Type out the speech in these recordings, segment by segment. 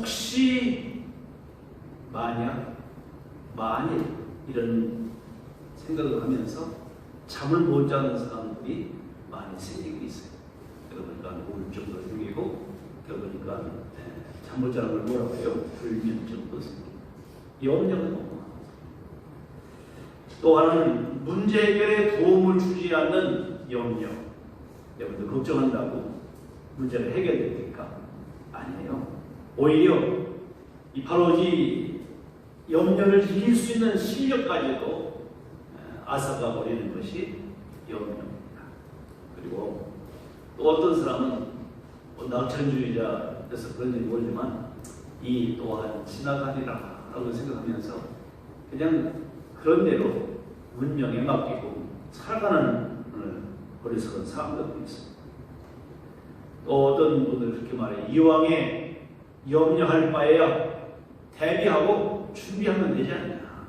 혹시 만일 이런 생각을 하면서 잠을 못 자는 사람들이 많이 생기고 있어요. 그러니까 우울증도 생기고, 그러니까 잠 못 자는 걸 뭐라고 해요? 불면증도 생기고. 염려가 너무 많아요. 또 하나는 문제 해결에 도움을 주지 않는 염려. 여러분들 걱정한다고 문제가 해결됩니까? 아니에요. 오히려 바로 이 염려를 이길 수 있는 실력까지도 앗아가 버리는 것이 염려입니다. 그리고 또 어떤 사람은 낙천주의자여서 그런지 모르지만 이 또한 지나가리라 라고 생각하면서 그냥 그런 대로 운명에 맡기고 살아가는 어리석은 사람들도 있습니다. 또 어떤 분들 그렇게 말해요. 이왕에 염려할 바에야 대비하고 준비하면 되지 않냐.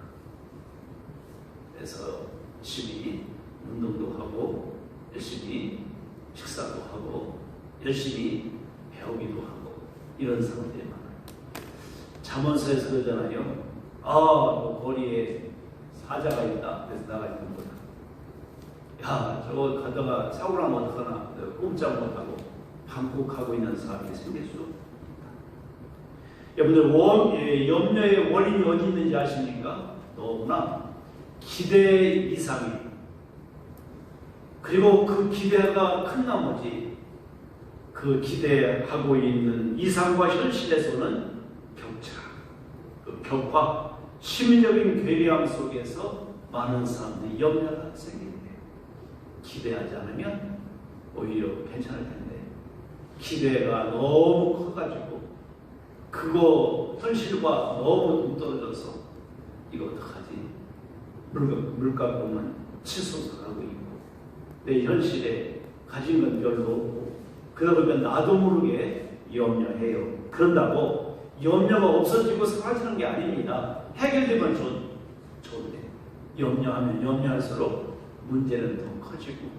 그래서 열심히 운동도 하고 열심히 식사도 하고 열심히 배우기도 하고 이런 사람들이 많아요. 잠언서에서 그러잖아요. 뭐 거리에 사자가 있다. 그래서 나가 있는 거다. 야, 저거 가다가 사고 나면 어떡하나. 꼼짝 못하고 방콕하고 있는 사람이 생길 수 있다. 여러분들 염려의 원인이 어디 있는지 아십니까? 너무나 기대 이상이, 그리고 그 기대가 큰 나머지 그 기대하고 있는 이상과 현실에서는 격차, 그 격화, 심리적인 괴리함 속에서 많은 사람들이 염려가 생깁니다. 기대하지 않으면 오히려 괜찮을 텐데 기대가 너무 커가지고 그거 현실과 너무 동떨어져서 이거 어떡하지? 물가 보면 치솟아가고 있고 내 현실에 가진 건 별로 없고 그러다 보니까 나도 모르게 염려해요. 그런다고 염려가 없어지고 사라지는 게 아닙니다. 해결되면 좋은데 염려하면 염려할수록 문제는 더 커지고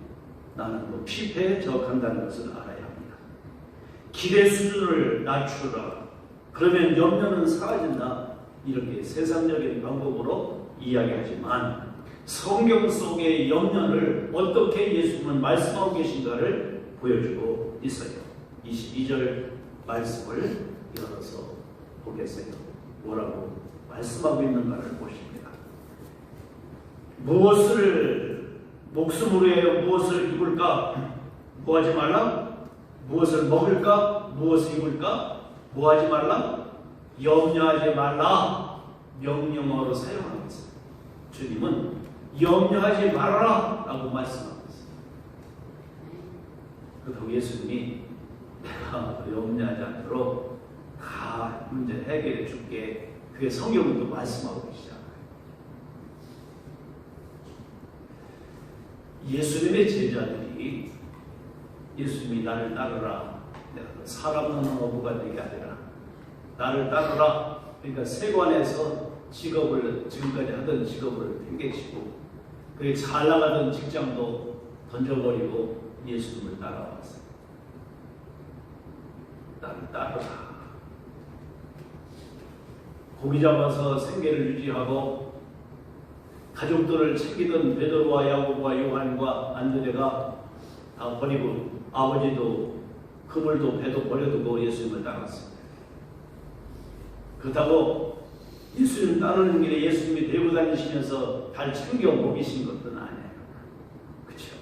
나는 또 피폐에 저간다는 것을 알아야 합니다. 기대 수준을 낮추라. 그러면 염려는 사라진다. 이렇게 세상적인 방법으로 이야기하지만 성경 속의 염려를 어떻게 예수님은 말씀하고 계신가를 보여주고 있어요. 22절 말씀을 열어서 보겠어요. 뭐라고 말씀하고 있는가를 보십니다. 무엇을 목숨으로 해요? 무엇을 입을까? 뭐하지 말라? 무엇을 먹을까? 무엇을 입을까? 뭐하지 말라? 염려하지 말라. 명령어로 사용하고 있어요. 주님은 염려하지 말아라 라고 말씀하고 있어요. 그렇다고 예수님이 내가 염려하지 않도록 다 문제 해결해 줄게. 그게 성경도 말씀하고 계시잖아요. 예수님의 제자들이 예수님이 나를 따르라. 내가 사람 노는 어부가 되게 하리라. 나를 따르라. 그러니까 세관에서 직업을 지금까지 하던 직업을 팽개치고 그게 잘 나가던 직장도 던져버리고 예수님을 따라왔어요. 나를 따르라. 고기 잡아서 생계를 유지하고 가족들을 챙기던 베드로와 야고보와 요한과 안드레가 다 버리고 아버지도 그물도 배도 버려두고 예수님을 따랐습니다. 그렇다고 예수님 따르는 길에 예수님이 데리고 다니시면서 잘 챙겨 먹이신 것은 아니에요. 그렇죠?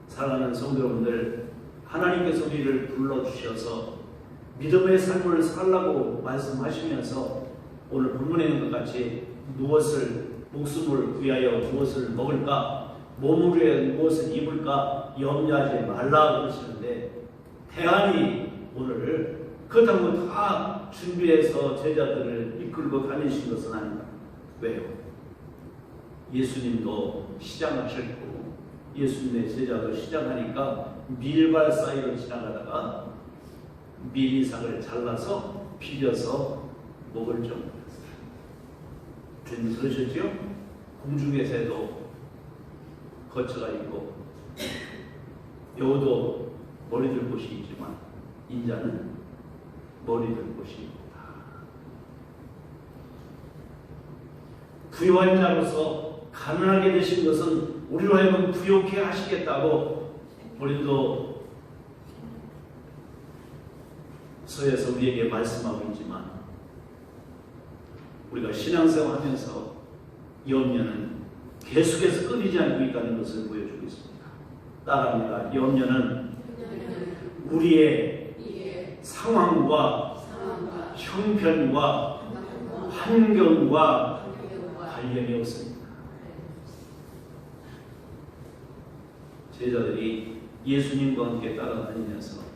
사랑하는 성도 여러분들, 하나님께서 우리를 불러주셔서 믿음의 삶을 살라고 말씀하시면서 오늘 본문에 있는 것 같이 목숨을 위하여 무엇을 먹을까, 몸을 위하여 무엇을 입을까 염려하지 말라 그러시는데 대안이 오늘 그렇다고 다 준비해서 제자들을 이끌고 다니신 것은 아닙니다. 왜요? 예수님도 시장하셨고 예수님의 제자도 시장하니까 밀발 사이로 지나가다가 밀이삭을 잘라서 비벼서 먹을 정도였어요. 주님 그러셨죠? 공중에서도 거처가 있고 여우도 머리 들 곳이 있지만 인자는 머리 들 곳이 없다. 부유한 자로서 가난하게 되신 것은 우리로 하여금 부욕해 하시겠다고 우리도 서에서 우리에게 말씀하고 있지만, 우리가 신앙생활 하면서 염려는 계속해서 끊이지 않고 있다는 것을 보여주고 있습니다. 따라합니다. 염려는 우리의 상황과 형편과 환경과 관련이 없습니다. 제자들이 예수님과 함께 따라다니면서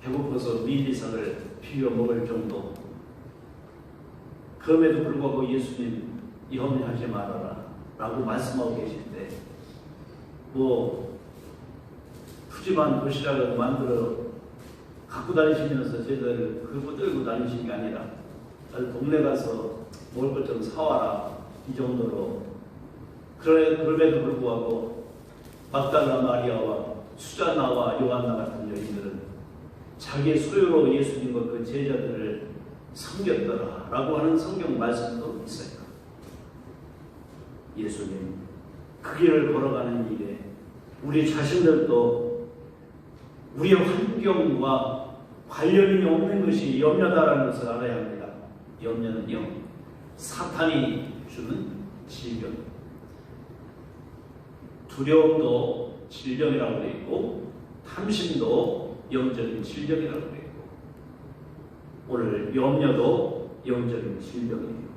배고파서 밀리삭을 비벼 먹을 정도, 그럼에도 불구하고 예수님 염려하지 말아라 라고 말씀하고 계실 때, 푸짐한 도시락을 만들어 갖고 다니시면서 제자들 그거 들고 다니신 게 아니라 동네 가서 먹을 것 좀 사와라, 이 정도로. 그럼에도 불구하고 막달라 마리아와 수자나와 요한나 같은 여인들은 자기의 소유로 예수님과 그 제자들을 섬겼더라 라고 하는 성경 말씀도 있어요. 예수님 그 길을 걸어가는 일에 우리 자신들도 우리의 환경과 관련이 없는 것이 염려다라는 것을 알아야 합니다. 염려는요, 사탄이 주는 질병, 두려움도 질병이라고 되어 있고 탐심도 영적인 질병이라고 되어 있고, 오늘 염려도 영적인 질병이에요.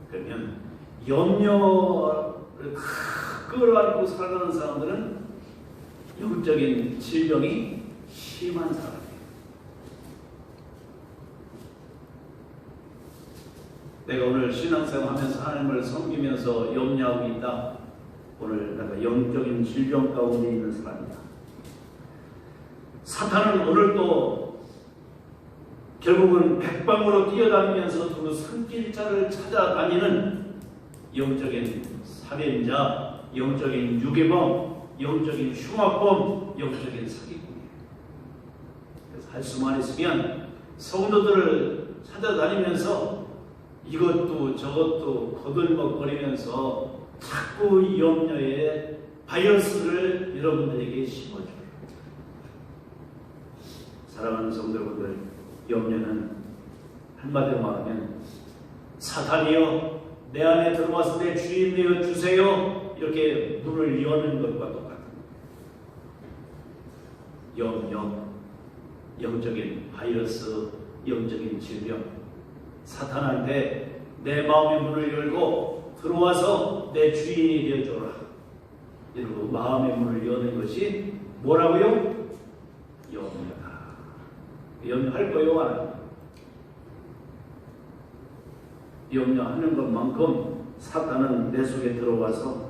그러면 염려를 끌어안고 살아가는 사람들은 영적인 질병이 심한 사람이에요. 내가 오늘 신앙생활 하면서 하나님을 섬기면서 염려하고 있다. 오늘 내가 영적인 질병 가운데 있는 사람이다. 사탄은 오늘도 결국은 백방으로 뛰어다니면서 두 산길자를 찾아다니는 영적인 살인자, 영적인 유괴범, 영적인 흉악범, 영적인 사기꾼이에요. 그래서 할 수만 있으면 성도들을 찾아다니면서 이것도 저것도 거들먹거리면서 자꾸 이 염려의 바이러스를 여러분들에게 심어줘요. 사랑하는 성도분들, 염려는 한마디로 말하면 사탄이여 내 안에 들어와서 내 주인 되어 주세요, 이렇게 문을 여는 것과 똑같은 염려, 영적인 바이러스, 영적인 질병. 사탄한테 내 마음의 문을 열고 들어와서 내 주인이 되어줘라, 이러고 마음의 문을 여는 것이 뭐라고요? 염려다. 염려할 거요, 안 합니다. 염려하는 것만큼 사탄은 내 속에 들어와서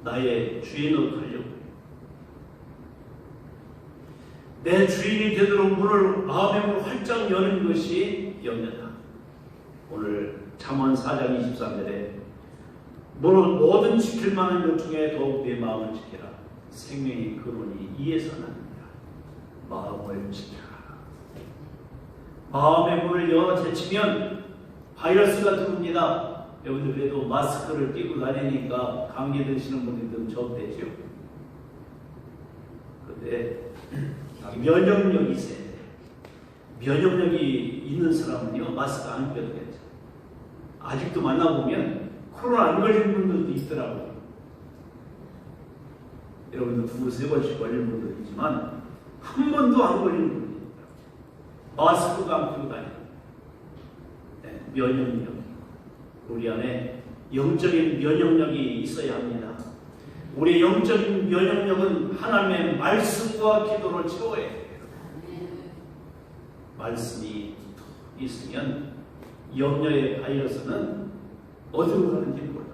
나의 주인으로 하려고 해요. 내 주인이 되도록 문을, 마음의 문을 활짝 여는 것이 염려다. 오늘 잠언 4장 23절에 뭐든 지킬 만한 것 중에 더욱 내 마음을 지켜라. 생명이 근원이 이에서 납니다. 마음을 지켜라. 마음의 문을 열어 제치면 바이러스가 들어옵니다. 여러분들 그래도 마스크를 끼고 다니니까 감기 드시는 분들도 적대죠. 그런데 면역력이 있어야 돼요. 면역력이 있는 사람은요, 마스크 안 껴도 괜찮아요. 아직도 만나보면 코로나 안 걸린 분들도 있더라고요. 여러분들 2-3번씩 걸린 분도 있지만 한 번도 안 걸린 분들이 있더라고요. 마스크가 안 끼고 다녀요. 네, 면역력. 우리 안에 영적인 면역력이 있어야 합니다. 우리의 영적인 면역력은 하나님의 말씀과 기도를 채워야 해요. 말씀이 있으면 염려의 바이러스는 어디로 가는지 몰라.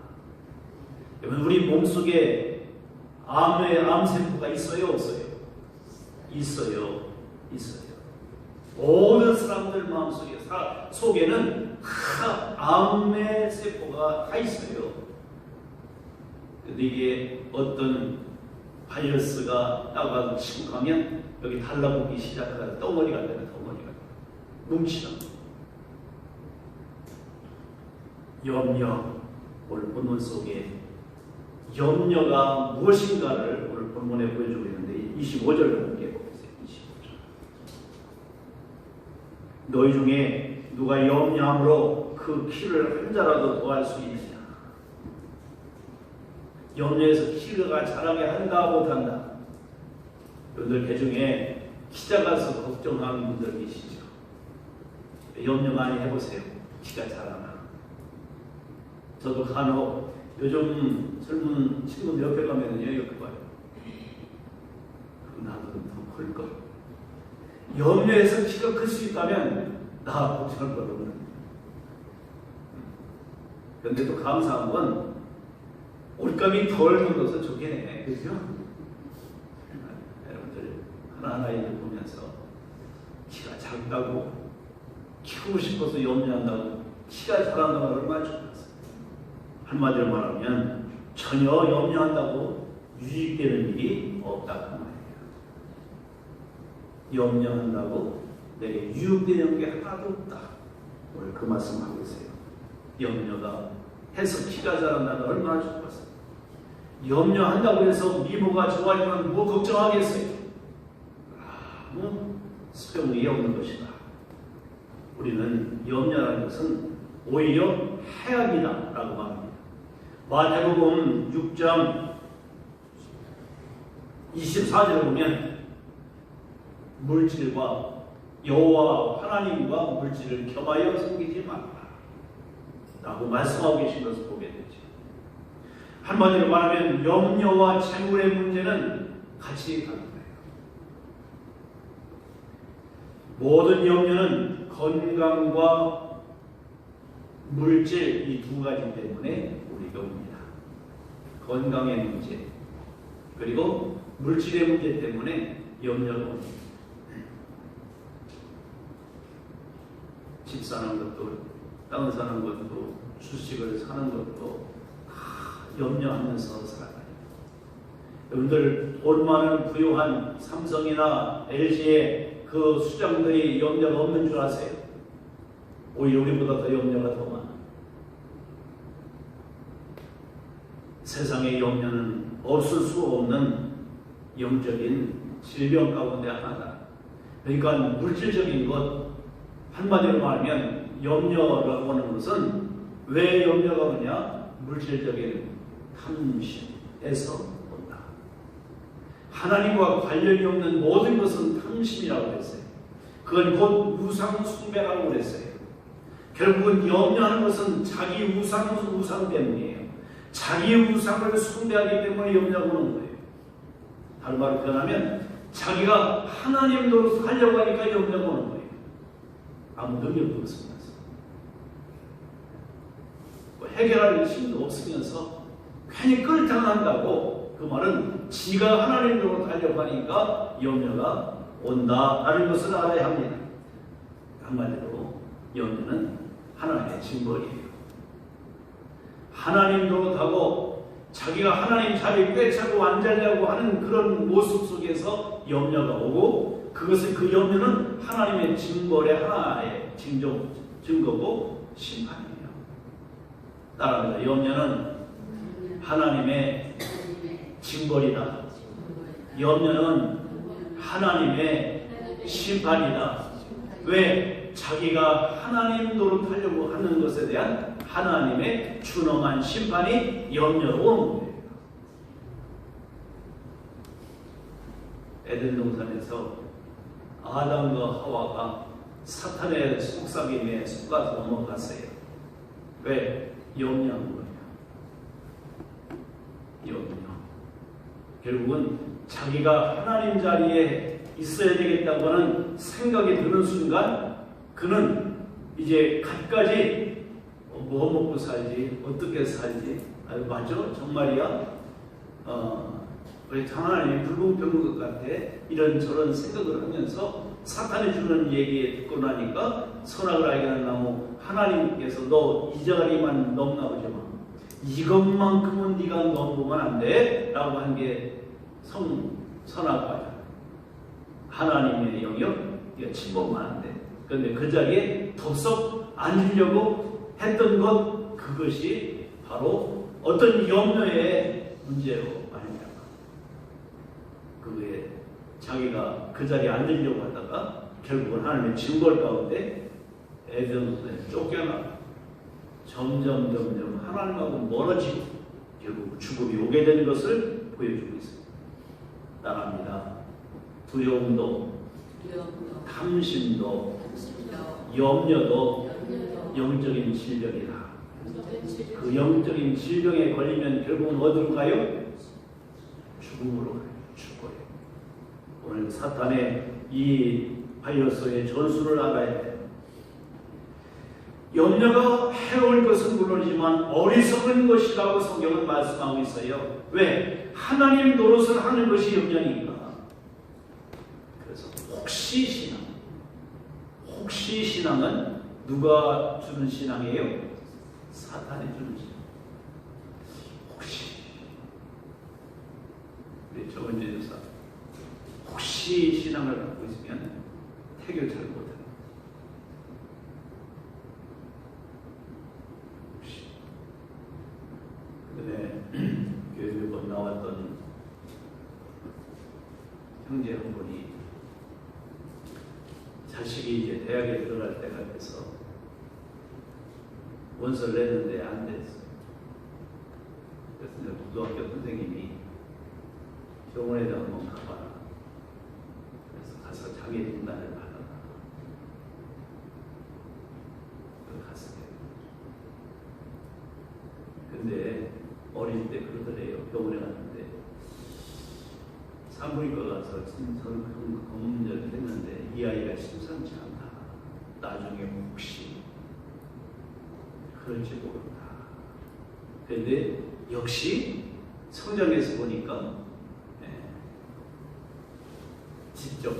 여러분, 우리 몸속에 암세포가 있어요, 없어요? 있어요. 모든 사람들 마음속에 속에는 암의 세포가 다 있어요. 그런데 이게 어떤 바이러스가 나가고 침묵하면 여기 달라붙기 시작하다 덩어리가 되는 덩어리가 뭉치는 염려. 오늘 본문 속에 염려가 무엇인가를 오늘 본문에 보여주고 있는데 25절을 함께 보겠어요. 25절. 너희 중에 누가 염려함으로 그 키를 한 자라도 더할 수 있느냐. 염려해서 키가 자라게 한다 못한다. 여러분들 그 중에 키 작아서 걱정하는 분들 계시죠. 염려 많이 해보세요. 키가 자라나. 저도 간혹 요즘 젊은 친구들 옆에 가면은요 이렇게 봐요. 나도 더 클걸. 염려해서 키가 클 수 있다면 나 걱정할 거 없는. 그런데 또 감사한 건 옷감이 덜 묻어서 좋긴 해. 그죠? 여러분들 하나하나 이제 보면서 키가 작다고 키우고 싶어서 염려한다고 키가 자란다고 얼마나 좋겠어요. 한마디로 말하면 전혀 염려한다고 유익되는 일이 없다는 말이에요. 염려한다고 내게 유익되는 게 하나도 없다. 오늘 그 말씀하고 있어요. 염려가 해서 키가 자란다는 얼마나 좋겠어요. 염려한다고 해서 미모가 좋아지면 뭐 걱정하겠어요. 아무 소용이 없는 것이다. 우리는 염려라는 것은 오히려 해악이다 라고 말합니다. 마태복음 6장 24절을 보면 물질과 여호와 하나님과 물질을 겸하여 섬기지 말라 라고 말씀하고 계신 것을 보게 되죠. 한마디로 말하면 염려와 재물의 문제는 같이 가는 거예요. 모든 염려는 건강과 물질 이 두 가지 때문에 우리가 옵니다. 건강의 문제 그리고 물질의 문제 때문에 염려가 옵니다. 집 사는 것도 땅을 사는 것도 주식을 사는 것도 다 염려하면서 살아가요. 여러분들 돈 많은 부유한 삼성이나 LG의 그 수장들이 염려가 없는 줄 아세요? 오히려 우리보다 더 염려가 더 많아. 세상의 염려는 없을 수 없는 영적인 질병 가운데 하나다. 그러니까 물질적인 것, 한마디로 말하면 염려라고 하는 것은 왜 염려가 오냐? 물질적인 탐심에서 온다. 하나님과 관련이 없는 모든 것은 탐심이라고 했어요. 그건 곧 우상 숭배라고 그랬어요. 결국은 염려하는 것은 자기 우상 때문이에요. 자기 우상을 숭배하기 때문에 염려가 오는 거예요. 다른 말로 표현하면 자기가 하나님 노릇 하려고 하니까 염려가 오는 거예요. 아무 능력도 없으면서 뭐 해결할 힘도 없으면서 괜히 끌당한다고 그 말은 지가 하나님 노릇 하려고 하니까 염려가 온다라는 것을 알아야 합니다. 한마디로 염려는 하나님의 징벌이에요. 하나님 노릇하고 자기가 하나님 자리 꿰차고 앉으려고 하는 그런 모습 속에서 염려가 오고 그것은 그 염려는 하나님의 징벌의 하나의 증거고 심판이에요. 따라합니다. 염려는 하나님의 징벌이다. 염려는 하나님의 심판이다. 왜? 자기가 하나님 노릇하려고 하는 것에 대한 하나님의 준엄한 심판이 염려로 오는 거예요. 에덴 동산에서 아담과 하와가 사탄의 속삭임에 속아서 넘어갔어요. 왜? 염려한 거예요. 염려. 결국은 자기가 하나님 자리에 있어야 되겠다고 하는 생각이 드는 순간 그는 이제 갖가지 뭐 먹고 살지 어떻게 살지 아유 맞아 정말이야 우리 하나님이 불공평한 것 같아 이런저런 생각을 하면서 사탄이 주는 얘기 듣고 나니까 선악을 알게 하는 나무 하나님께서 너 이 자리만 넘나오지 마 이것만큼은 네가 넘보면 안 돼 라고 한 게 선악과야. 하나님의 영역, 침범만 한데, 그런데 그 자리에 덥석 앉으려고 했던 것, 그것이 바로 어떤 염려의 문제로 말입니다. 그게 자기가 그 자리에 앉으려고 하다가 결국은 하나님의 징벌 가운데 에덴에 쫓겨나 점점 하나님하고 멀어지고 결국 죽음이 오게 되는 것을 보여주고 있습니다. 따라합니다. 두려움도, 탐심도, 염려도 영적인 질병이다. 그 영적인 질병에 걸리면 결국은 어디로 가요? 죽음으로 가요. 죽어요. 오늘 사탄의 이 바이러스의 전술을 알아야 돼요. 염려가 해로운 것은 물론이지만 어리석은 것이라고 성경은 말씀하고 있어요. 왜? 하나님 노릇을 하는 것이 염려니까. 그래서 혹시 신앙은 누가 주는 신앙이에요? 사탄이 주는 신앙. 혹시 우리 정은재 교사 혹시 신앙을 갖고 있으면 태교 잘 못해요. 혹시 그전에 교회 몇 번 나왔던 형제 한 분이 자식이 이제 대학에 들어갈 때가 돼서 원서를 냈는데 안 됐어요. 그래서 고등학교 선생님이 병원에 한번 가봐라. 그래서 가서 자기 진단을 받아라. 그래서 갔어요. 근데 어릴 때 그러더래요. 병원에 갔는데 산부인과 가서 검문을 했는데 이 아이가 심상치 않다. 나중에 혹시 그럴지 모른다. 그런데 역시 성경에서 보니까 직접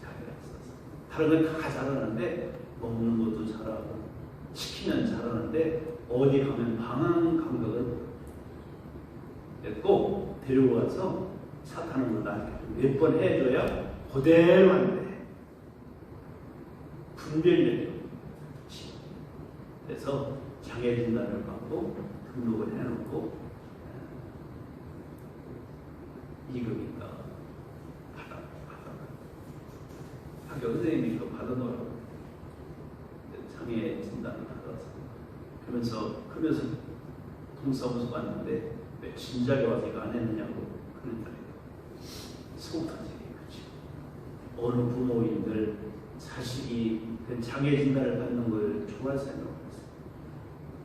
자기가 있어서 다른 건 다 잘하는데 먹는 것도 잘하고 시키면 잘하는데 어디 가면 방황 감각은 꼭 데리고 가서 차 타는 걸 나한테 몇 번 해줘야 그대로 한대. 분별력이. 그래서 장애 진단을 받고 등록을 해놓고 2급이니까 받아. 학교 선생님이 이거 받아놓으라고. 장애 진단을 받아서 그러면서 동사무소 갔는데 왜 진작에 와서 이거 안 했느냐고 그랬더니 속 터지게. 그렇죠. 어느 부모님들 자식이 그 장애 진단을 받는 걸 좋아할 생각 없어요.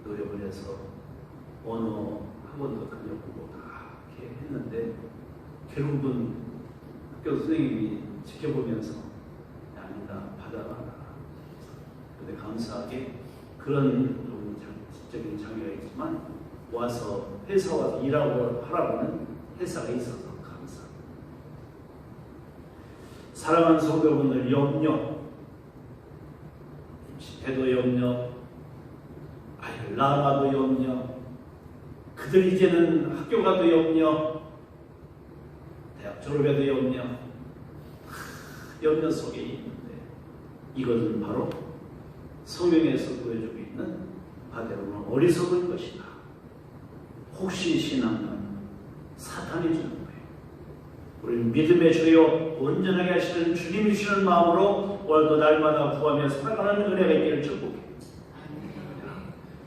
노력을 해서 언어 학원도 다녀보고 다 이렇게 했는데 결국은 학교 선생님이 지켜보면서 아니다 받아라. 근데 감사하게 그런 지적인 장애가 있지만 와서 회사 와서 일하고 하라고는 회사가 있어서 감사합니다. 사랑하는 성도분들, 염려, 집회도 염려, 아이를 낳아도 염려, 그들 이제는 학교 가도 염려, 대학 졸업해도 염려 속에 있는데 이것은 바로 성경에서 보여주고 있는 바대로는 어리석은 것이다. 혹시 신앙은 사탄이 주는 거예요. 우리는 믿음의 주여 온전하게 하시는 주님이 주시는 마음으로 오늘도 날마다 구하며 살아가는 은혜가 있기를 축복해요.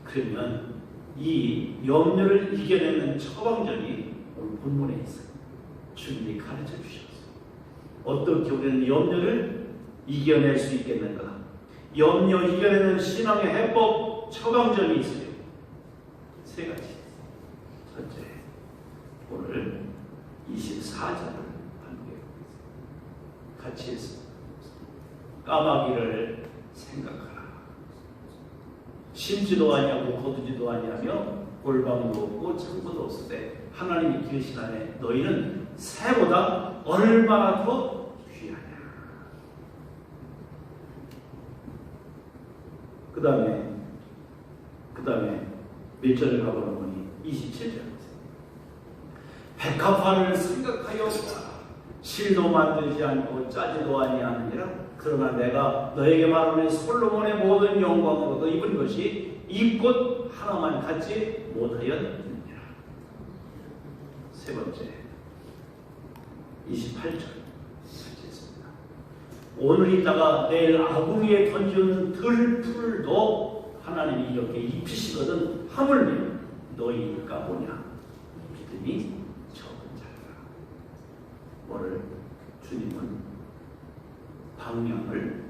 그러면 이 염려를 이겨내는 처방전이 오늘 본문에 있어요. 주님이 가르쳐 주셨어요. 어떻게 우리는 염려를 이겨낼 수 있겠는가? 염려 이겨내는 신앙의 해법 처방전이 있어요. 세 가지. 첫째, 오늘 24절을 같이 했습니다. 까마귀를 생각하라. 심지도 아니하고 거두지도 아니하며 골방도 없고 창고도 없을 때 하나님이 기르신 안에 너희는 새보다 얼마나 더 귀하냐. 그 다음에 몇 절을 가보는 거니 27절. 백합화를 생각하여 보라. 실도 만들지 않고 짜지도 아니하느니라. 그러나 내가 너에게 말하노니 솔로몬의 모든 영광으로도 입은 것이 이 꽃 하나만 갖지 못하였느니라. 세 번째 28절 살겠습니다. 오늘 있다가 내일 아궁이에 던지는 들풀도 하나님이 이렇게 입히시거든 하물며 너희가 뭐냐? 믿음이 적은 자라. 오늘 주님은 방향을,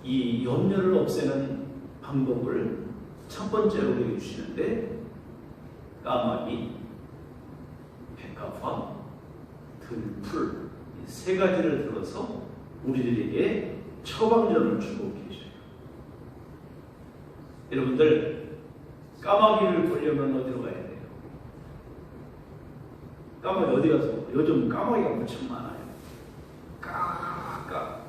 이 염려를 없애는 방법을 첫 번째로 우리에게 주시는데, 까마귀, 백합화, 들풀, 이 세 가지를 들어서 우리들에게 처방전을 주고 계셔요. 여러분들, 까마귀를 보려면 어디로 가야 돼요? 까마귀 어디 가서? 요즘 까마귀가 무척 많아요. 까까.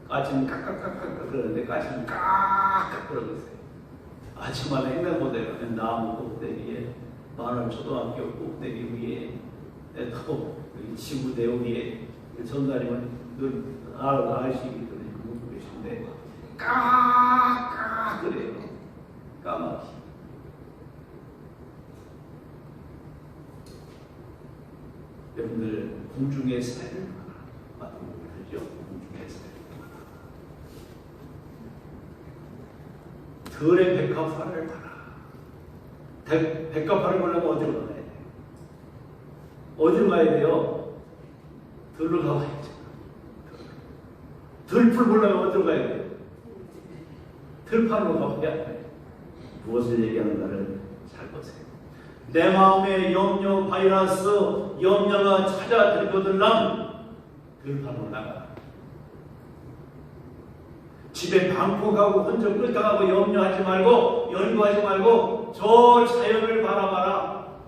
까치는 까까까까 그러는데 까치는 까까 그러고 있어요. 아침마다 횡단보도에 가면 나무 꼭대기에, 마늘 초등학교 꼭대기 위에, 또 지구대 위에 전사님은 늘 아시기 때문에 묻고 계신데 까까 그래요. 까마귀. 여러분들 공중의 새를 맡은 분들이죠. 공중의 새를 들의 백합화를 봐라. 백합화를 보려면 어디로 가야 돼요? 어디로 가야 돼요? 들로 가봐야죠. 들풀 보려면 어디로 가야 돼요? 들판으로 가봐야 돼요. 무엇을 얘기하는가를 잘 보세요. 내 마음에 염려 바이러스, 염려가 찾아들거들랑 들판으로 나가. 집에 방콕하고 혼자 끄떡하고 염려하지 말고 연구하지 말고 저 자연을 바라봐라.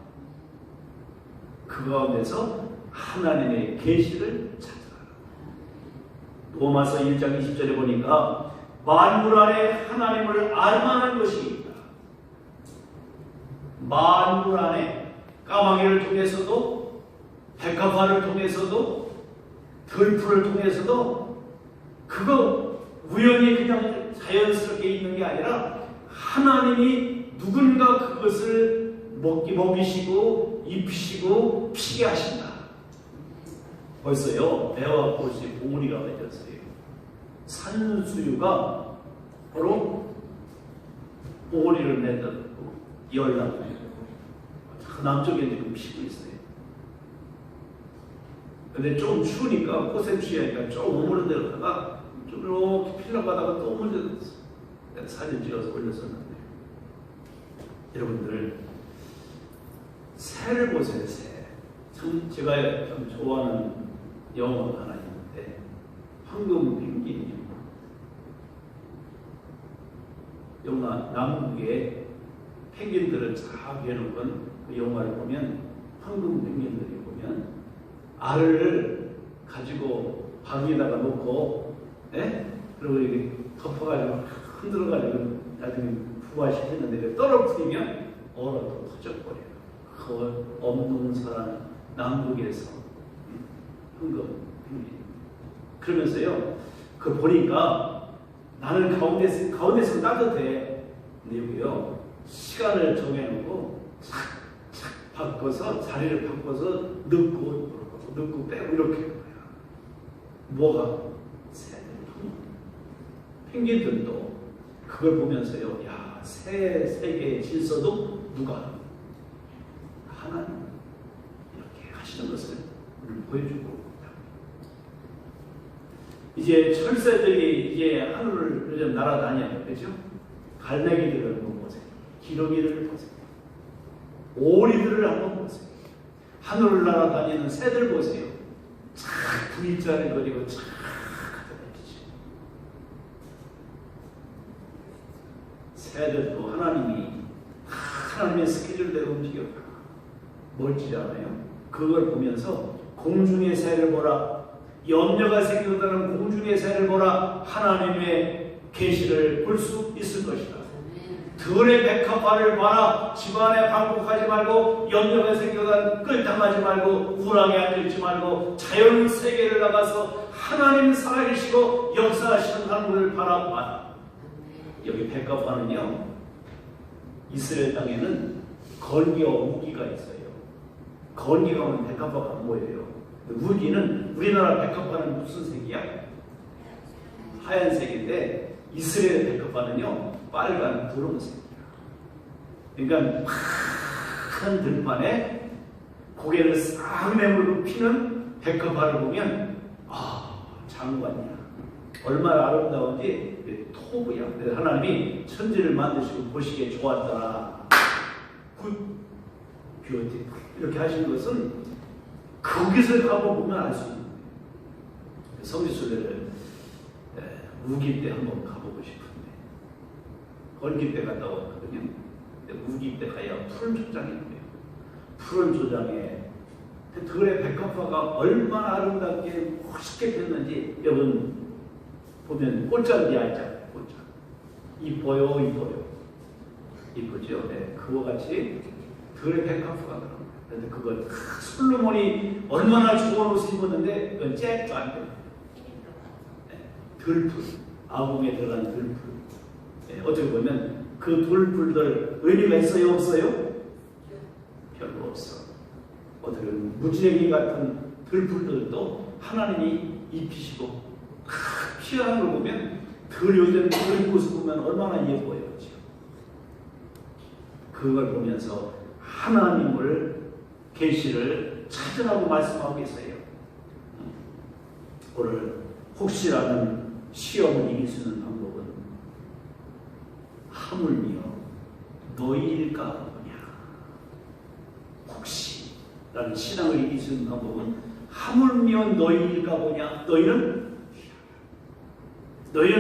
그 가운데서 하나님의 계시를 찾아라. 로마서 1장 20절에 보니까 만물 안에 하나님을 알만한 것이 있다. 만물 안에 까마귀를 통해서도, 백합화를 통해서도, 들풀을 통해서도, 그거 우연히 그냥 자연스럽게 있는 게 아니라 하나님이 누군가 그것을 먹이시고 입히시고 피게 하신다. 벌써요, 배와 꽃이 봉우리가 맺었어요. 산수유가 바로 봉우리를 맺었고 열나고 남쪽에 지금 피고 있어요. 근데 좀 추우니까, 꽃에 취하니까 좀 오므려 내려다가 좀 이렇게 필러 가다가 또 오므려졌어. 사진 찍어서 올렸었는데, 여러분들 새를 보세요. 새. 참 제가 참 좋아하는 영화가 하나 있는데 황금 펭귄이요. 영화 남극의 펭귄들을 쫙 해놓은 그 영화를 보면, 황금 펭귄들이 보면 알을 가지고 방에다가 놓고, 그리고 이렇게 덮어가지고 흔들어가지고 나중에 부화시켰는데 떨어뜨리면 얼어서 터져버려요. 그 엄동설한 남극에서 황금 펭귄. 그러면서요, 그 보니까 나는 가운데서 따뜻해. 근데 여기요, 시간을 정해놓고 착착 바꿔서, 자리를 바꿔서 넣고 빼고 이렇게 하는 거야. 뭐가? 새들. 펭귄들도 그걸 보면서요, 야, 새 세계의 질서도 누가? 하나님. 이렇게 하시는 것을 우리를 보여주고, 이제 철새들이 이제 하늘을 좀 날아다녀요. 그죠? 갈매기들을 한번 보세요. 기러기를 보세요. 오리들을 한번 보세요. 하늘을 날아다니는 새들 보세요. 착 V자를 그리고 착 가다니지. 새들도 하나님의 스케줄대로 움직여가. 멀지 않아요? 그걸 보면서 공중의 새를 보라. 염려가 생겼다는 공중의 새를 보라. 하나님의 계시를 볼 수 있을 것이다. 들의 백합화를 봐라. 집안에 방북하지 말고 염려가 생겨간 끌당하지 말고 우랑에 앉지 말고 자연 세계를 나가서 하나님 살아계시고 역사하시는 하늘을 바라봐라. 여기 백합화는요, 이스라엘 땅에는 건기와 우기가 있어요. 건기가 오면 백합화가 뭐예요? 우기는, 우리나라 백합화는 무슨 색이야? 하얀색인데 이스라엘 백합화는요 빨간 분홍색이야. 그러니까 큰 들판에 고개를 싹 내밀고 피는 백합화를 보면 장관이야. 얼마나 아름다운지 토부야. 그래서 하나님이 천지를 만드시고 보시기에 좋았더라. 굿 뷰티 이렇게 하신 것은 거기서 가보면 알 수 있는 거예요. 성지순례를 우기 때 한번 가보고 싶은데 건기 때 갔다 왔거든요. 우기 때 가야 푸른 초장이 있고요. 푸른 초장에 들의 백합화가 얼마나 아름답게 멋있게 됐는지 여러분 보면 꽃잔디 알잖아요. 꽃잔 이뻐요, 이뻐요, 이쁘죠. 네, 그와 같이 들의 백합화가 그런 거예요. 그런데 그건 솔로몬이 얼마나 좋은 옷을 입었는데 그건 잭도 안 돼요. 들풀, 아궁에 들어간 들풀. 네, 어떻게 보면 그 들풀들 의미가 있어요, 없어요? 별로 없어. 어떻게 보면 무지개기 같은 들풀들도 하나님이 입히시고 피어난 걸 보면 들여된 들 모습 보면 얼마나 예뻐요, 그렇죠? 그걸 보면서 하나님을 계시를 찾으라고 말씀하고 계세요. 오늘 혹시라는 시험을 이길 수 있는 방법은 하물며 너희일까 보냐. 혹시라는 신앙을 이길 수 있는 방법은 하물며 너희일까 보냐. 너희는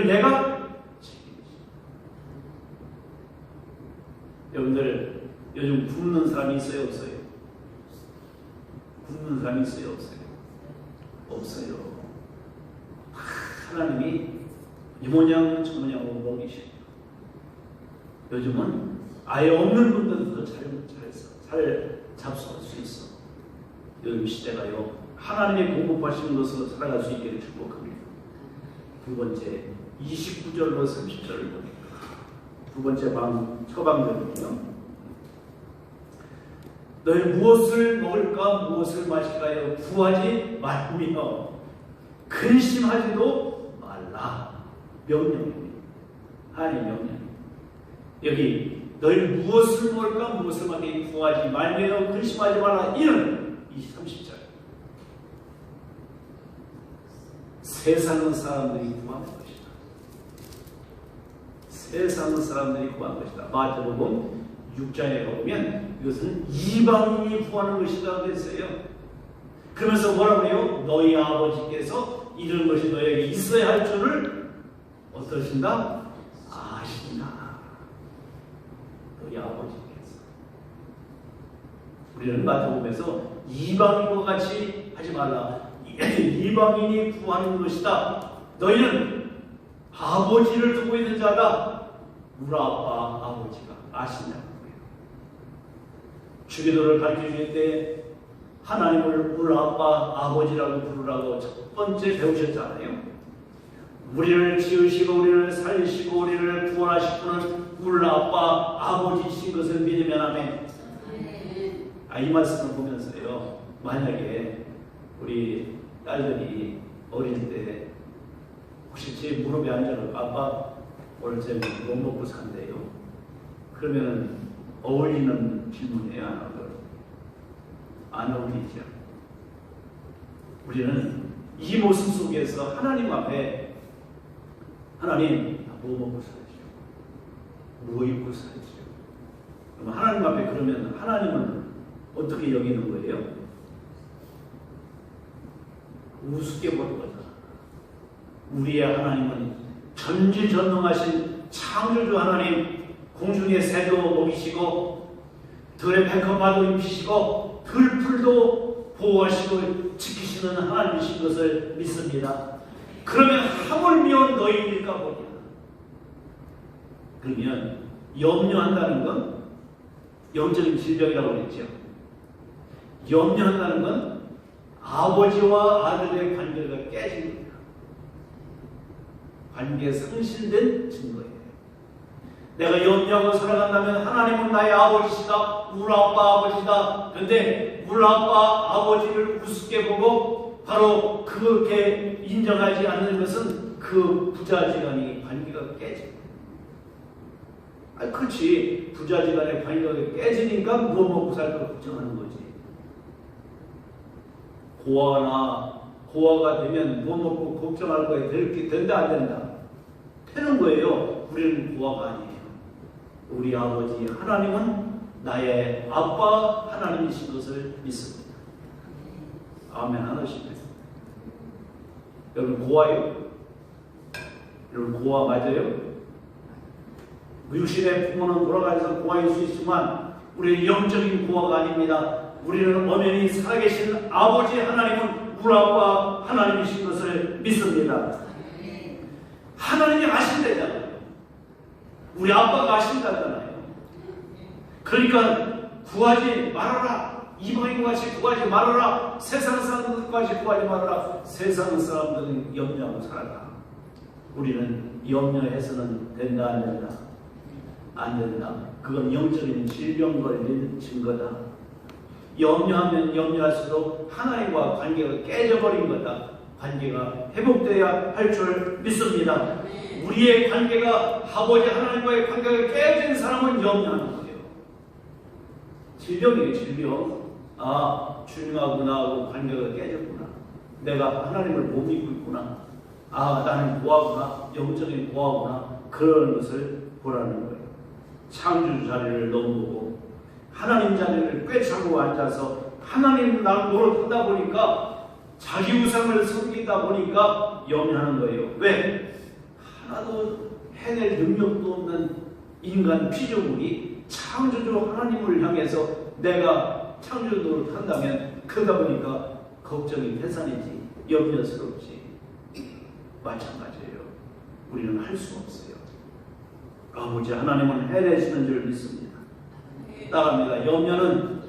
내가 책임지다. 여러분들 요즘 굶는 사람이 있어요, 없어요? 굶는 사람이 있어요, 없어요? 없어요. 하나님이 이 모양 저 모양으로 먹이시고 요즘은 아예 없는 분들도 잘 잡수할 수 있어. 요즘 시대가요 하나님의 공급하시는 것으로 살아갈 수 있기를 축복합니다. 두 번째 29절로 30절을 보니까 두 번째 처방전은요, 너희 무엇을 먹을까 무엇을 마실까요 구하지 말며 근심하지도 말라. 명령입니다. 하나님 명령. 여기 너희 무엇을 먹을까 무엇을 마실까 구하지 말며 근심하지 말라. 이는 30절. 세상은 사람들이 구하는 것이다. 세상은 사람들이 구하는 것이다. 마태복음 6장에 가보면 이것은 이방인이 구하는 것이라고 했어요. 그러면서 뭐라고 해요? 너희 아버지께서 이런 것이 너에게 있어야 할 줄을 어떠신가? 아신다. 너희 아버지께서. 우리는 마태복음에서 이방인과 같이 하지 말라. 이방인이 구하는 것이다. 너희는 아버지를 두고 있는 자다. 우리 아빠 아버지가 아신다는 거예요. 주기도를 가르쳐주실 때 하나님을 우리 아빠 아버지라고 부르라고 첫 번째 배우셨잖아요. 우리를 지으시고 우리를 살리시고 우리를 구원하시고는 우리 아빠 아버지이신 것을 믿으면 아멘. 이 말씀을 보면서요, 만약에 우리 딸들이 어릴 때 혹시 제 무릎에 앉아서 아빠 오늘 제 못 먹고 산대요. 그러면 어울리는 질문이에요. 안 어울리죠. 우리는 이 모습 속에서 하나님 앞에 하나님 뭐 먹고 살죠? 뭐 입고 살죠? 그럼 하나님 앞에 그러면 하나님은 어떻게 여기는 거예요? 우습게 보는 거다. 우리의 하나님은 전지전능하신 창조주 하나님, 공중의 새도 먹이시고 들의 백합화도 입히시고 들풀도 보호하시고 지키시는 하나님이신 것을 믿습니다. 그러면 하물며 너희일까 보냐. 그러면 염려한다는 건 영적인 질병이라고 그랬죠. 염려한다는 건 아버지와 아들의 관계가 깨진 겁니다. 관계 상실된 증거예요. 내가 염려하고 살아간다면 하나님은 나의 아버지시다. 우리 아빠 아버지다. 그런데 우리 아빠 아버지를 우습게 보고 바로 그렇게 인정하지 않는 것은 그 부자지간의 관계가 깨집니다. 그렇지. 부자지간의 관계가 깨지니까 뭐 먹고 살까 걱정하는 거지. 고아가 되면 뭐 먹고 걱정할 거에 된다 안 된다? 되는 거예요. 우리는 고아가 아니에요. 우리 아버지 하나님은 나의 아빠 하나님이신 것을 믿습니다. 아멘 하나씩. 여러분 고아요? 여러분 고아 맞아요? 육신의 부모는 돌아가셔서 고아일 수 있지만 우리는 영적인 고아가 아닙니다. 우리는 엄연히 살아계신 아버지 하나님은 우리 아빠 하나님이신 것을 믿습니다. 하나님이 아신다잖아요. 우리 아빠가 아신다잖아요. 그러니까 구하지 말아라. 이방인같이 구하지 말아라. 세상 사람들같이 구하지 말아라. 세상 사람들은 염려하고 살아라. 우리는 염려해서는 된다 안 된다? 안 된다. 그건 영적인 질병 걸린 증거다. 염려하면 염려할수록 하나님과 관계가 깨져버린 거다. 관계가 회복되어야 할 줄 믿습니다. 우리의 관계가 아버지 하나님과의 관계가 깨진 사람은 염려하는 거예요. 질병이에요. 질병. 주님하고 나하고 관계가 깨졌구나. 내가 하나님을 못 믿고 있구나. 나는 고아구나. 영적인 고아구나. 그런 것을 보라는 거예요. 창조 자리를 넘보고 하나님 자리를 꿰차고 앉아서 하나님 나를 노릇하다 보니까 자기 우상을 섬기다 보니까 염려하는 거예요. 왜? 하나도 해낼 능력도 없는 인간 피조물이 창조주 하나님을 향해서 내가 창조 노릇한다면 그러다 보니까 걱정이 태산이지, 염려스럽지. 마찬가지예요. 우리는 할 수 없어요. 아버지 하나님은 해내시는 줄 믿습니다. 따라합니다. 염려는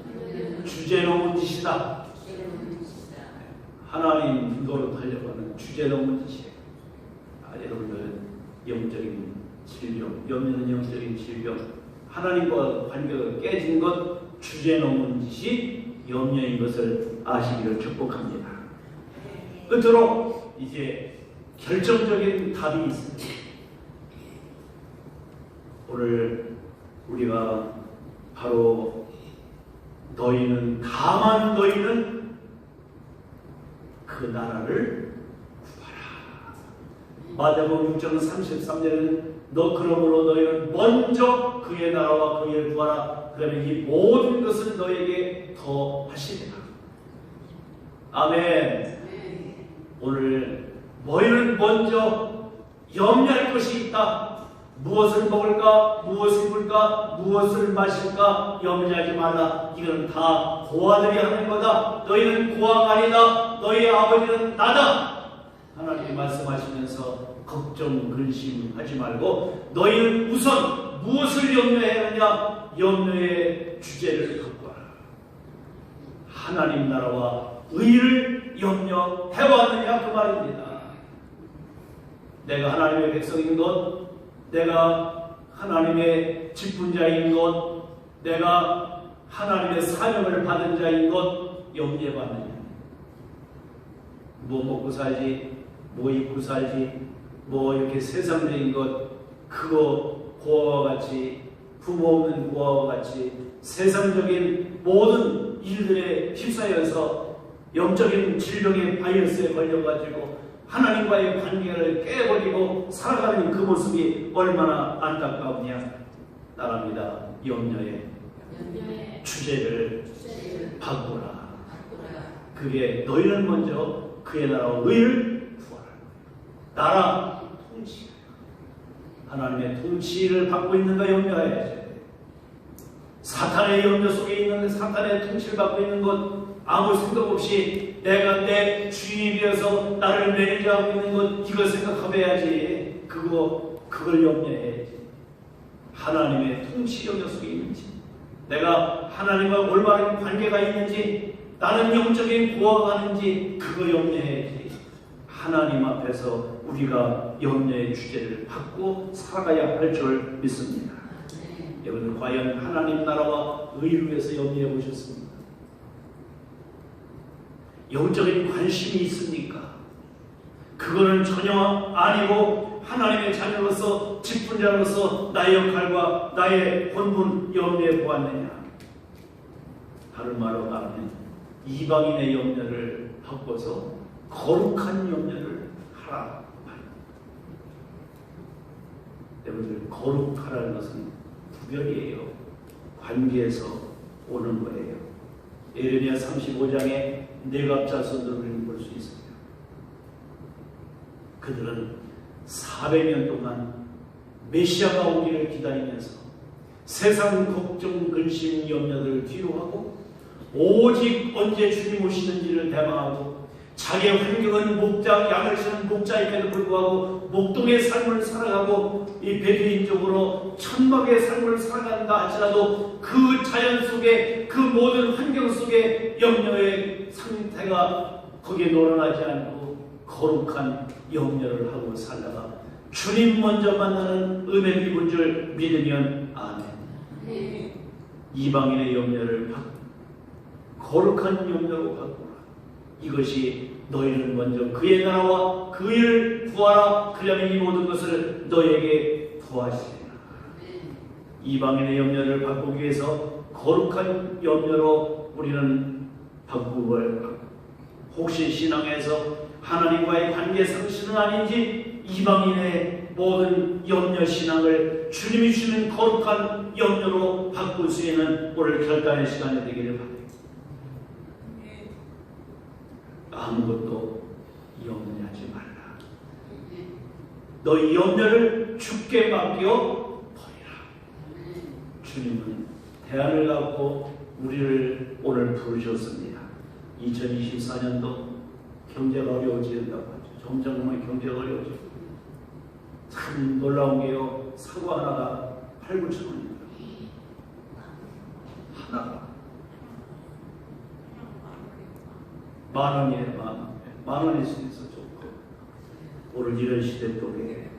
주제넘은 짓이다. 하나님 노릇하려고 하는 주제넘은 짓이에요. 여러분들 영적인 질병, 염려는 영적인 질병, 하나님과 관계가 깨진 것, 주제넘은 짓이 염려인 것을 아시기를 축복합니다. 끝으로 이제 결정적인 답이 있습니다. 오늘 우리가 바로 다만 너희는 그 나라를 구하라. 마태복음 6장 33절에는 그러므로 너희는 먼저 그의 나라와 그의 구하라. 그러면 이 모든 것을 너에게 더 하시리라. 아멘. 오늘 너희는 먼저 염려할 것이 있다. 무엇을 먹을까? 무엇을 입을까? 무엇을 마실까? 염려하지 말라. 이건 다 고아들이 하는 거다. 너희는 고아가 아니다. 너희 아버지는 나다. 하나님이 말씀하시면서 걱정, 근심하지 말고 너희는 우선 무엇을 염려해야 하느냐? 염려의 주제를 갖고 와라. 하나님 나라와 의를 염려해왔느냐 그 말입니다. 내가 하나님의 백성인 것, 내가 하나님의 직분자인 것, 내가 하나님의 사명을 받은 자인 것 염려해봤느냐? 뭐 먹고 살지, 뭐 입고 살지, 뭐 이렇게 세상적인 것, 그거 고아와 같이, 부모 없는 고아와 같이 세상적인 모든 일들에 휩싸여서 영적인 질병의 바이러스에 걸려가지고 하나님과의 관계를 깨버리고 살아가는 그 모습이 얼마나 안타까우냐. 나갑니다. 염려의 주제를 바꾸라. 그게 너희는 먼저 그의 나라와 의를 구하라. 나라 통치. 하나님의 통치를 받고 있는가 염려해야지. 사탄의 염려 속에 있는 사탄의 통치를 받고 있는 것 아무 생각 없이 내가 내 주인이 되어서 나를 매니저하고 있는 것 이걸 생각해야지. 그걸 염려해야지. 하나님의 통치 영역 속에 있는지, 내가 하나님과 올바른 관계가 있는지, 나는 영적인 구원가 하는지 그거 염려해야지. 하나님 앞에서 우리가 염려의 주제를 받고 살아가야 할 줄 믿습니다. 여러분, 과연 하나님 나라와 의를 위해서 염려해 보셨습니까? 영적인 관심이 있습니까? 그거는 전혀 아니고 하나님의 자녀로서, 직분자로서 나의 역할과 나의 본분 염려해 보았느냐? 다른 말로 말하면 이방인의 염려를 바꿔서 거룩한 염려를 하라. 여러분들, 거룩하라는 것은 구별이에요. 관계에서 오는 거예요. 예레미야 35장에 네갑 자손들을 볼 수 있습니다. 그들은 400년 동안 메시아가 오기를 기다리면서 세상 걱정, 근심, 염려를 뒤로하고 오직 언제 주님 오시는지를 대망하고 자기의 환경은 목자, 양을 치는 목자임에도 불구하고 목동의 삶을 살아가고 이 베두인적으로 천막의 삶을 살아간다 할지라도 그 자연 속에, 그 모든 환경 속에 염려의 상태가 거기에 놀아나지 않고 거룩한 염려를 하고 살다가 주님 먼저 만나는 은혜를 입은 줄 믿으면 아멘. 이방인의 염려를 받고 거룩한 염려로 바꾸라. 이것이 너희는 먼저 그의 나라와 그 일을 구하라. 그러면 이 모든 것을 너희에게 더하시리라. 이방인의 염려를 바꾸기 위해서 거룩한 염려로 우리는 바꾸고, 혹시 신앙에서 하나님과의 관계 상실은 아닌지 이방인의 모든 염려 신앙을 주님이 주시는 거룩한 염려로 바꿀 수 있는 오늘 결단의 시간이 되기를 바랍니다. 아무것도 염려하지 말라. 너희 염려를 주께 맡겨 버리라. 주님은 대안을 갖고 우리를 오늘 부르셨습니다. 2024년도 경제가 어려워진다고 하죠. 점점 경제가 어려워지고, 참 놀라운 게요, 사과 하나가 8,000~9,000원입니다. 하나가 10,000원이에요. 10,000원일 수 있어. 좋고. 오늘 이런 시대 속에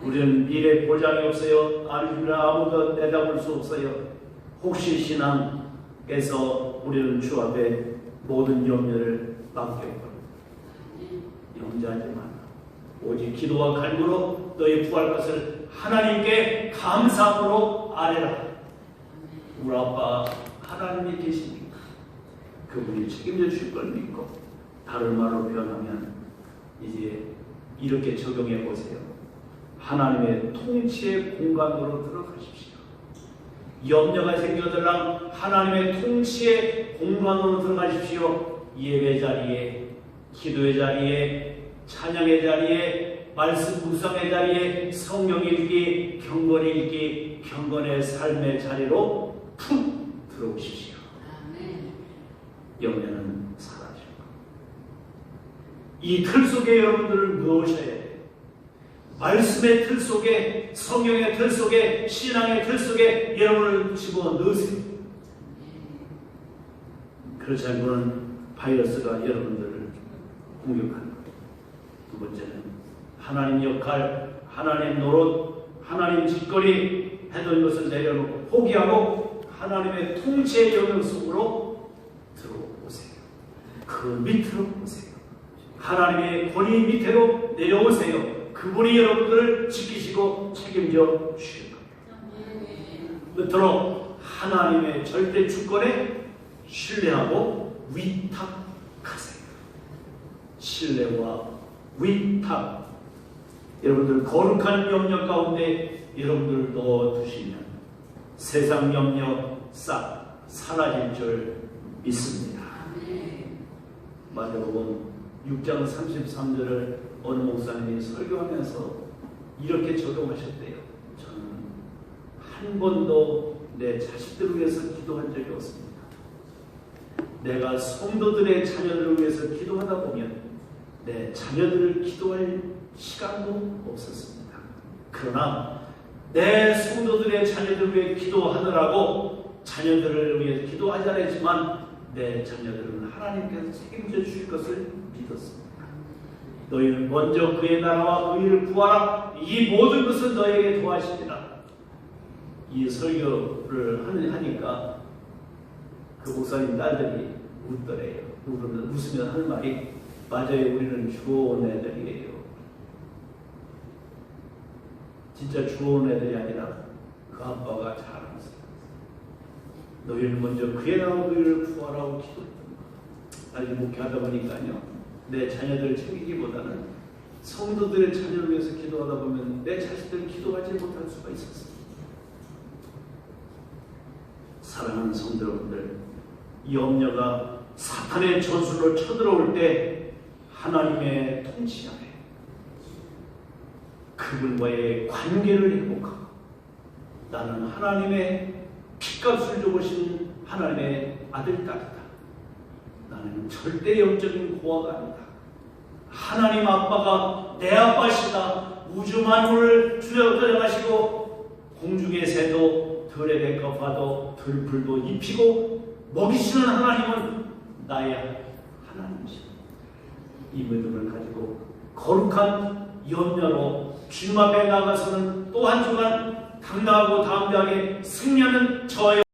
우리는 미래 보장이 없어요. 아무도 내다볼 수 없어요. 혹시 신앙에서 우리는 주 앞에 모든 염려를 맡겨버려. 염려하지 마라. 오직 기도와 간구로 너희 구할 것을 하나님께 감사함으로 아뢰라. 우리 아빠 하나님이 계십니까? 그분이 책임져 주실 걸 믿고, 다른 말로 표현하면 이제 이렇게 적용해 보세요. 하나님의 통치의 공간으로 들어가십시오. 염려가 생겨들랑 하나님의 통치의 공간으로 들어가십시오. 예배 자리에, 기도의 자리에, 찬양의 자리에, 말씀 묵상의 자리에, 성경 읽기, 경건 읽기, 경건의 삶의 자리로 푹 들어오십시오. 염려는 사라지고, 이 틀 속에 여러분들을 넣으셔야 돼요. 말씀의 틀 속에, 성경의 틀 속에, 신앙의 틀 속에 여러분을 집어넣으세요. 그렇지 않고는 바이러스가 여러분들을 공격하는 거예요. 두 번째는 하나님 역할, 하나님 노릇, 하나님 짓거리 해던 것을 내려놓고 포기하고 하나님의 통치의 영역 속으로 들어오세요. 그 밑으로 오세요. 하나님의 권위 밑으로 내려오세요. 그분이 여러분들을 지키시고 책임져 주실 겁니다. 끝으로 하나님의 절대 주권에 신뢰하고 위탁하세요. 신뢰와 위탁. 여러분들 거룩한 염려 가운데 여러분들 넣어두시면 세상 염려 싹 사라질 줄 믿습니다. 마태복음 6장 33절을 어느 목사님이 설교하면서 이렇게 적용하셨대요. 저는 한 번도 내 자식들을 위해서 기도한 적이 없습니다. 내가 성도들의 자녀들을 위해서 기도하다 보면 내 자녀들을 기도할 시간도 없었습니다. 그러나 내 성도들의 자녀들을 위해 기도하느라고 자녀들을 위해 기도하지 않았지만 내 자녀들은 하나님께서 책임져 주실 것을 믿었습니다. 너희는 먼저 그의 나라와 의를 구하라. 이 모든 것은 너에게 도와주시리라. 이 설교를 하니까 그 목사님 딸들이 웃더래요. 웃으면서 하는 말이 맞아요. 우리는 주워온 애들이에요. 진짜 주워온 애들이 아니라 그 아빠가 잘하면서 너희는 먼저 그의 나라와 의를 구하라고 기도했던 거. 아직 목회하다 보니까요. 내 자녀들을 챙기기보다는 성도들의 자녀를 위해서 기도하다 보면 내 자식들은 기도하지 못할 수가 있었습니다. 사랑하는 성도 여러분들, 이 염려가 사탄의 전술로 쳐들어올 때 하나님의 통치 아래 그분과의 관계를 회복하고 나는 하나님의 핏값을 주신 하나님의 아들, 딸이다. 나는 절대 영적인 고아가 아니다. 하나님 아빠가 내 아빠시다. 우주 만물을 주장하시고 공중의 새도 들의 백합화도 들풀도 입히고 먹이시는 하나님은 나의 하나님이시다. 이 믿음을 가지고 거룩한 염려로 주님 앞에 나가서는 또 한 주간 당당하고 담대하게 승리하는 저의